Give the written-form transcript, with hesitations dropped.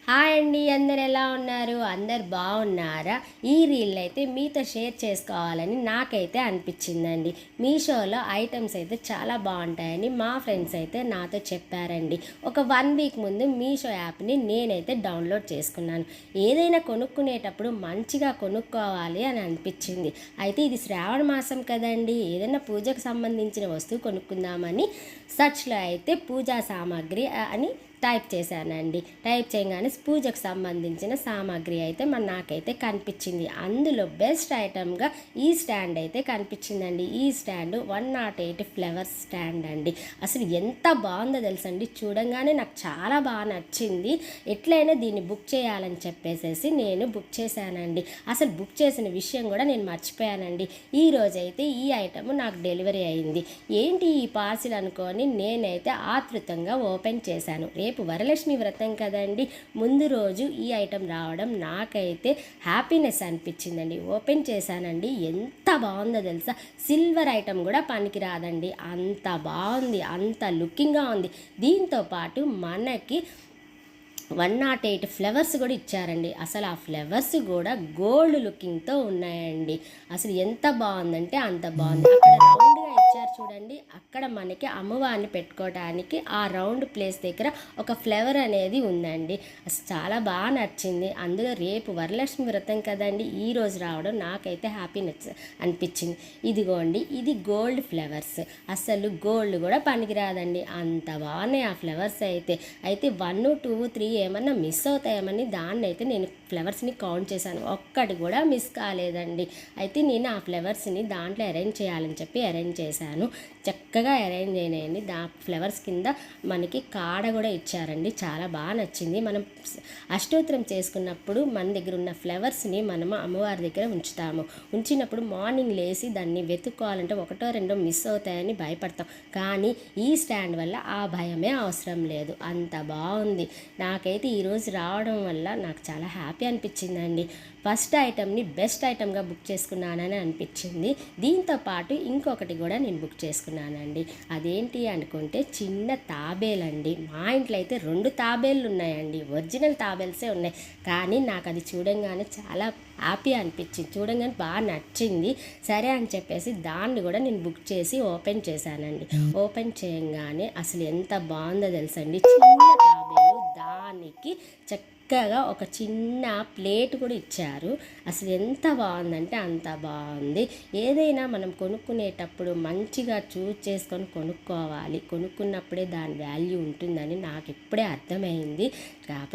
Hi అండి, అందరు ఎలా ఉన్నారు? అందరు బాగున్నారా? ఈ రీల్ అయితే మీతో షేర్ చేసుకోవాలని నాకైతే అనిపించిందండి. మీషోలో ఐటమ్స్ అయితే చాలా బాగుంటాయని మా ఫ్రెండ్స్ అయితే నాతో చెప్పారండి. ఒక 1 వీక్ ముందు మీషో యాప్ని నేనైతే డౌన్లోడ్ చేసుకున్నాను. ఏదైనా కొనుక్కునేటప్పుడు మంచిగా కొనుక్కోవాలి అని అనిపించింది. అయితే ఇది శ్రావణ మాసం కదండి, ఏదైనా పూజకు సంబంధించిన వస్తువు కొనుక్కుందామని సర్చ్లో అయితే పూజా సామాగ్రి అని టైప్ చేశానండి. టైప్ చేయగానే పూజకు సంబంధించిన సామాగ్రి అయితే నాకైతే కనిపించింది. అందులో బెస్ట్ ఐటమ్గా ఈ స్టాండ్ అయితే కనిపించిందండి. ఈ స్టాండ్ 108 ఫ్లవర్స్ స్టాండ్ అండి. అసలు ఎంత బాగుందో తెలుసండి, చూడంగానే నాకు చాలా బాగా నచ్చింది. ఎట్లయినా దీన్ని బుక్ చేయాలని చెప్పేసి నేను బుక్ చేశానండి. అసలు బుక్ చేసిన విషయం కూడా నేను మర్చిపోయానండి. ఈ రోజైతే ఈ ఐటమ్ నాకు డెలివరీ అయింది. ఏంటి ఈ పార్సిల్ అనుకొని నేనైతే ఆతృతంగా ఓపెన్ చేశాను. రేపు వరలక్ష్మి వ్రతం కదండి, ముందు రోజు ఈ ఐటెం రావడం నాకైతే హ్యాపీనెస్ అనిపించిందండి. ఓపెన్ చేశానండి, ఎంత బాగుందో తెలుసా. సిల్వర్ ఐటెం కూడా పనికిరాదండి, అంత బాగుంది, అంత లుకింగ్గా ఉంది. దీంతో పాటు మనకి 108 ఫ్లవర్స్ కూడా ఇచ్చారండి. అసలు ఆ ఫ్లవర్స్ కూడా గోల్డ్ లుకింగ్తో ఉన్నాయండి. అసలు ఎంత బాగుందంటే అంత బాగుంది. అక్కడ రౌండ్గా ఇచ్చారు చూడండి, అక్కడ మనకి అమ్మవారిని పెట్టుకోవడానికి ఆ రౌండ్ ప్లేస్ దగ్గర ఒక ఫ్లవర్ అనేది ఉందండి. అసలు చాలా బాగా నచ్చింది. అందులో రేపు వరలక్ష్మి వ్రతం కదండి, ఈ రోజు రావడం నాకైతే హ్యాపీనెస్ అనిపించింది. ఇదిగోండి, ఇది గోల్డ్ ఫ్లవర్స్. అసలు గోల్డ్ కూడా పనికిరాదండి, అంత బాగున్నాయి ఆ ఫ్లవర్స్ అయితే. 1, 2, 3 ఏమన్నా మిస్ అవుతాయేమని దాన్ని అయితే నేను ఫ్లవర్స్ని కౌంట్ చేశాను, ఒక్కటి కూడా మిస్ కాలేదండి. అయితే నేను ఆ ఫ్లవర్స్ని దాంట్లో అరేంజ్ చేయాలని చెప్పి అరేంజ్ చేశాను. చక్కగా అరేంజ్ అయినాయండి. ఫ్లవర్స్ కింద మనకి కాడ కూడా ఇచ్చారండి, చాలా బాగా నచ్చింది. మనం అష్టోత్తరం చేసుకున్నప్పుడు మన దగ్గర ఉన్న ఫ్లవర్స్ని మనము అమ్మవారి దగ్గర ఉంచుతాము. ఉంచినప్పుడు మార్నింగ్ లేచి దాన్ని వెతుక్కోవాలంటే 1, 2 మిస్ అవుతాయని భయపడతాం. కానీ ఈ స్టాండ్ వల్ల ఆ భయమే అవసరం లేదు, అంత బాగుంది. నాకైతే ఈరోజు రావడం వల్ల నాకు చాలా హ్యాపీ అనిపించిందండి. ఫస్ట్ ఐటమ్ని బెస్ట్ ఐటమ్గా బుక్ చేసుకున్నానని అనిపించింది. దీంతో పాటు ఇంకొకటి కూడా నేను బుక్ చేసుకున్నానండి. అదేంటి అనుకుంటే చిన్న తాబేలండి. మా ఇంట్లో అయితే 2 తాబేళ్ళు ఉన్నాయండి, ఒరిజినల్ తాబేల్సే ఉన్నాయి. కానీ నాకు అది చూడంగానే చాలా హ్యాపీ అనిపించింది, చూడంగానే బాగా నచ్చింది. సరే అని చెప్పేసి దాన్ని కూడా నేను బుక్ చేసి ఓపెన్ చేశానండి. ఓపెన్ చేయగానే అసలు ఎంత బాగుందో తెలుసండి. చిన్న తాబేలు, దానికి చక్కగా ఒక చిన్న ప్లేట్ కూడా ఇచ్చారు. అసలు ఎంత బాగుందంటే అంత బాగుంది. ఏదైనా మనం కొనుక్కునేటప్పుడు మంచిగా చూస్ చేసుకొని కొనుక్కోవాలి, కొనుక్కున్నప్పుడే దాని వాల్యూ ఉంటుందని నాకు ఇప్పుడే అర్థమైంది. కాకపోతే